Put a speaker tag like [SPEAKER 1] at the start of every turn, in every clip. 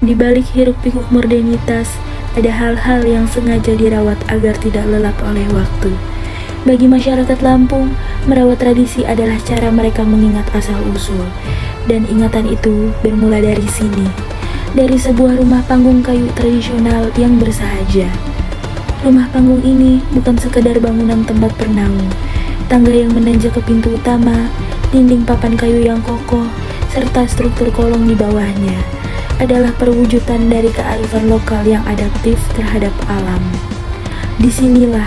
[SPEAKER 1] Di balik hiruk-pikuk modernitas, ada hal-hal yang sengaja dirawat agar tidak lelap oleh waktu. Bagi masyarakat Lampung, merawat tradisi adalah cara mereka mengingat asal-usul. Dan ingatan itu bermula dari sini, dari sebuah rumah panggung kayu tradisional yang bersahaja. Rumah panggung ini bukan sekedar bangunan tempat bernaung. Tangga yang menanjak ke pintu utama, dinding papan kayu yang kokoh, serta struktur kolong di bawahnya adalah perwujudan dari kearifan lokal yang adaptif terhadap alam. Disinilah,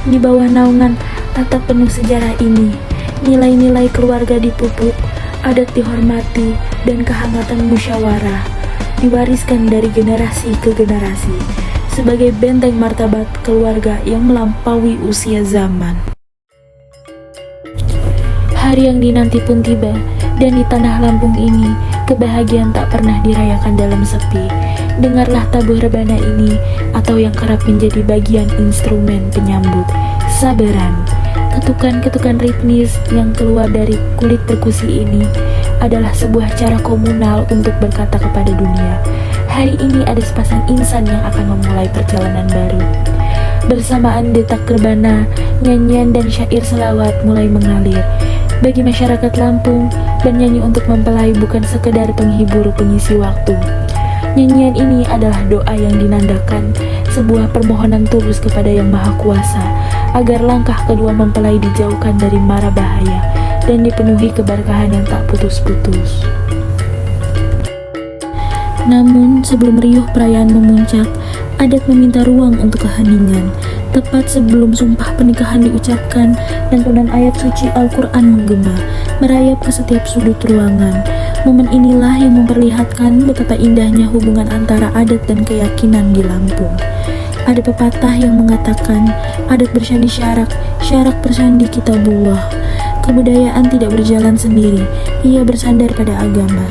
[SPEAKER 1] di bawah naungan atap penuh sejarah ini, nilai-nilai keluarga dipupuk, adat dihormati, dan kehangatan musyawarah diwariskan dari generasi ke generasi sebagai benteng martabat keluarga yang melampaui usia zaman. Hari yang dinanti pun tiba, dan di tanah Lampung ini, kebahagiaan tak pernah dirayakan dalam sepi. Dengarlah tabuh rebana ini, atau yang kerap menjadi bagian instrumen penyambut, sabaran. Ketukan-ketukan ritmis yang keluar dari kulit perkusi ini adalah sebuah cara komunal untuk berkata kepada dunia, hari ini ada sepasang insan yang akan memulai perjalanan baru. Bersamaan detak rebana, nyanyian dan syair selawat mulai mengalir. Bagi masyarakat Lampung, bernyanyi untuk mempelai bukan sekedar penghibur pengisi waktu. Nyanyian ini adalah doa yang dinandakan, sebuah permohonan tulus kepada Yang Maha Kuasa, agar langkah kedua mempelai dijauhkan dari mara bahaya dan dipenuhi keberkahan yang tak putus-putus. Namun, sebelum riuh perayaan memuncak, adat meminta ruang untuk keheningan. Tepat sebelum sumpah pernikahan diucapkan dan tunan ayat suci Al-Quran menggema, merayap ke setiap sudut ruangan. Momen inilah yang memperlihatkan betapa indahnya hubungan antara adat dan keyakinan di Lampung. Ada pepatah yang mengatakan, adat bersandi syarak, syarak bersandi kitabullah. Kebudayaan tidak berjalan sendiri, ia bersandar pada agama.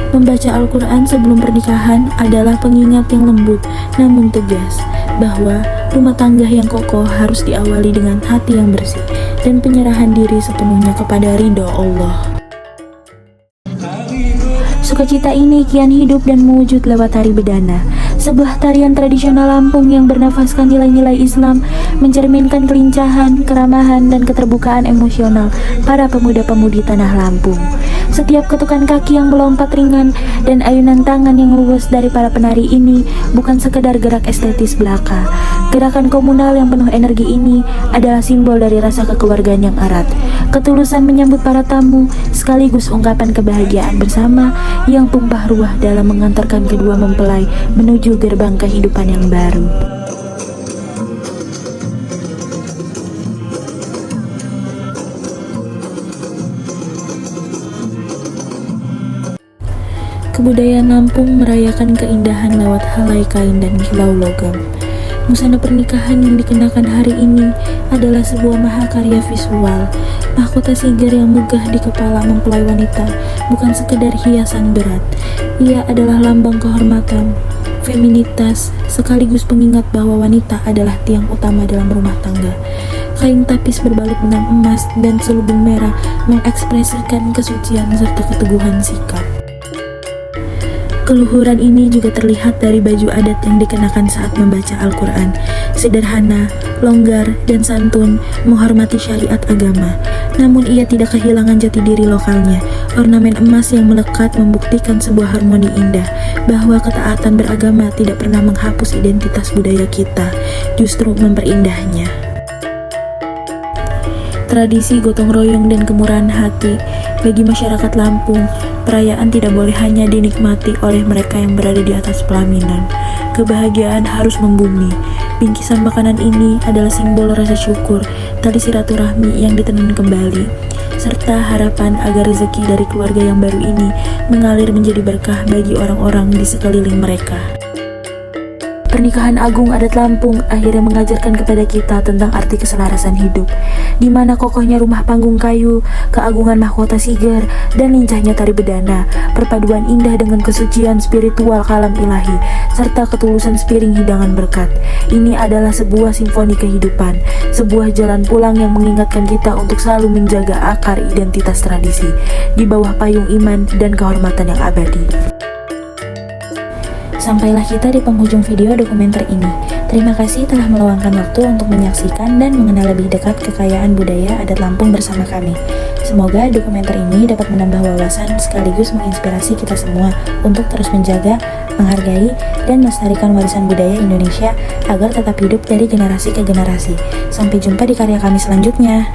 [SPEAKER 1] Membaca Al-Quran sebelum pernikahan adalah pengingat yang lembut namun tegas, bahwa rumah tangga yang kokoh harus diawali dengan hati yang bersih dan penyerahan diri sepenuhnya kepada ridho Allah. Sukacita ini kian hidup dan mewujud lewat tari bedana, sebuah tarian tradisional Lampung yang bernafaskan nilai-nilai Islam, mencerminkan kelincahan, keramahan, dan keterbukaan emosional para pemuda-pemudi tanah Lampung. Setiap ketukan kaki yang melompat ringan dan ayunan tangan yang luwes dari para penari ini bukan sekedar gerak estetis belaka. Gerakan komunal yang penuh energi ini adalah simbol dari rasa kekeluargaan yang erat, ketulusan menyambut para tamu, sekaligus ungkapan kebahagiaan bersama yang tumpah ruah dalam mengantarkan kedua mempelai menuju gerbang kehidupan yang baru. Kebudayaan Lampung merayakan keindahan lewat helai kain dan kilau logam. Busana pernikahan yang dikenakan hari ini adalah sebuah mahakarya visual. Mahkota siger yang megah di kepala mempelai wanita bukan sekedar hiasan berat. Ia adalah lambang kehormatan, feminitas, sekaligus pengingat bahwa wanita adalah tiang utama dalam rumah tangga. Kain tapis berbalut benang emas dan selubung merah mengekspresikan kesucian serta keteguhan sikap. Keluhuran ini juga terlihat dari baju adat yang dikenakan saat membaca Al-Quran. Sederhana, longgar, dan santun, menghormati syariat agama. Namun ia tidak kehilangan jati diri lokalnya. Ornamen emas yang melekat membuktikan sebuah harmoni indah, bahwa ketaatan beragama tidak pernah menghapus identitas budaya kita, justru memperindahnya. Tradisi gotong royong dan kemurahan hati bagi masyarakat Lampung, perayaan tidak boleh hanya dinikmati oleh mereka yang berada di atas pelaminan. Kebahagiaan harus membumi. Bingkisan makanan ini adalah simbol rasa syukur, tali silaturahmi yang ditenun kembali, serta harapan agar rezeki dari keluarga yang baru ini mengalir menjadi berkah bagi orang-orang di sekeliling mereka. Pernikahan agung adat Lampung akhirnya mengajarkan kepada kita tentang arti keselarasan hidup, di mana kokohnya rumah panggung kayu, keagungan mahkota siger, dan lincahnya tari bedana, perpaduan indah dengan kesucian spiritual kalam ilahi, serta ketulusan sepiring hidangan berkat. Ini adalah sebuah simfoni kehidupan, sebuah jalan pulang yang mengingatkan kita untuk selalu menjaga akar identitas tradisi, di bawah payung iman dan kehormatan yang abadi. Sampailah kita di penghujung video dokumenter ini. Terima kasih telah meluangkan waktu untuk menyaksikan dan mengenal lebih dekat kekayaan budaya adat Lampung bersama kami. Semoga dokumenter ini dapat menambah wawasan sekaligus menginspirasi kita semua untuk terus menjaga, menghargai, dan melestarikan warisan budaya Indonesia agar tetap hidup dari generasi ke generasi. Sampai jumpa di karya kami selanjutnya.